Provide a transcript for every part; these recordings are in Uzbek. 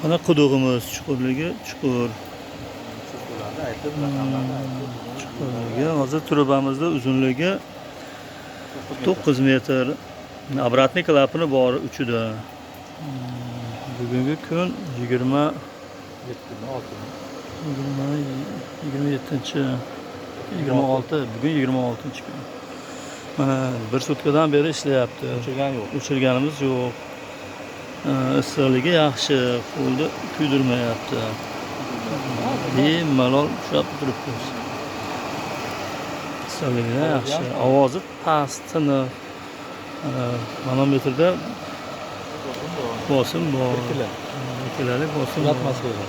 Mana qudug'imiz chuqurligi chuqur. Chuqurlarda aytib, raqamlarni aytib. Chuqurligi hozir trubamizda uzunligi 9 metr. Обратный klapani bor uchida. Bugungi kun 27. 26. Bugun 26-kun. Mana bir sutkadan beri ishlayapti. O'chirgan yo'q. O'chirganimiz yo'q. Issiqligi yaxshi, qo'lda kuydirmayapti. Bemalol ushlab turibdi. Issiqligi yaxshi, ovozi past, tiniq. Manometrda bosim bor. Ikkilalik bosim bor. Atmosfera.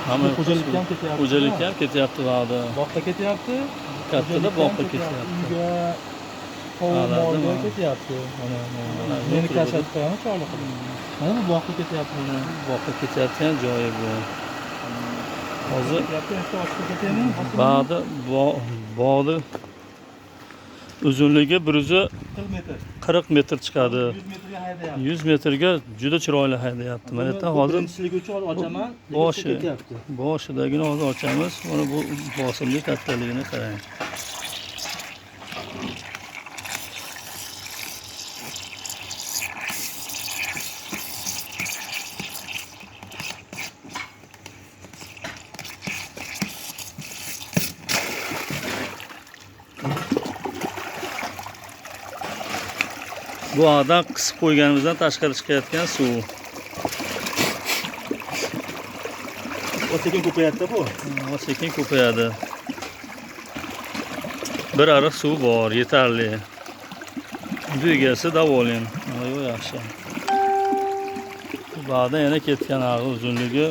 Hamma Xo'jalikka ham ketyapti. Xo'jalikka ham ketyapti vaqti. Boqqa ketyapti. Kattada boqqa ketyapti. Uyga qovurmoqqa ketyapti. Mana meni ko'rsatib qo'yaman chorli qilib. Mana bu boqqa ketyapti. Boqqa ketayotgan joyi bu. Hozir ketaymi? bog'da bog'da uzunligi 140 metr chiqadi. 100 metrga juda chiroyli haydayapti. Mana yerdan hozir birinchiligi uchun ochaman. boshidagini hozir ochamiz. Mana bu bosimli kattaligini qarang. Bu adam qisib qo'yganimizdan tashqari chiqayotgan suv. Sekin ko'payadi bu. Sekin ko'payadi. Bir ariq suv bor, yetarli. Bu egasi davoling. Yo'q, yaxshi. Ba'da yana ketgan ag'i uzunligi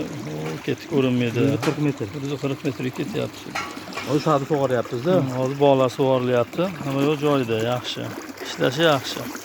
ketib ko'rinmaydi. 40 metr. 140 metrga ketyapti. O'sha hozir sug'oryapsiz-da. Hozir bog'lar sug'orilyapti. Hamma yo'q joyida, yaxshi. Ishlashi yaxshi.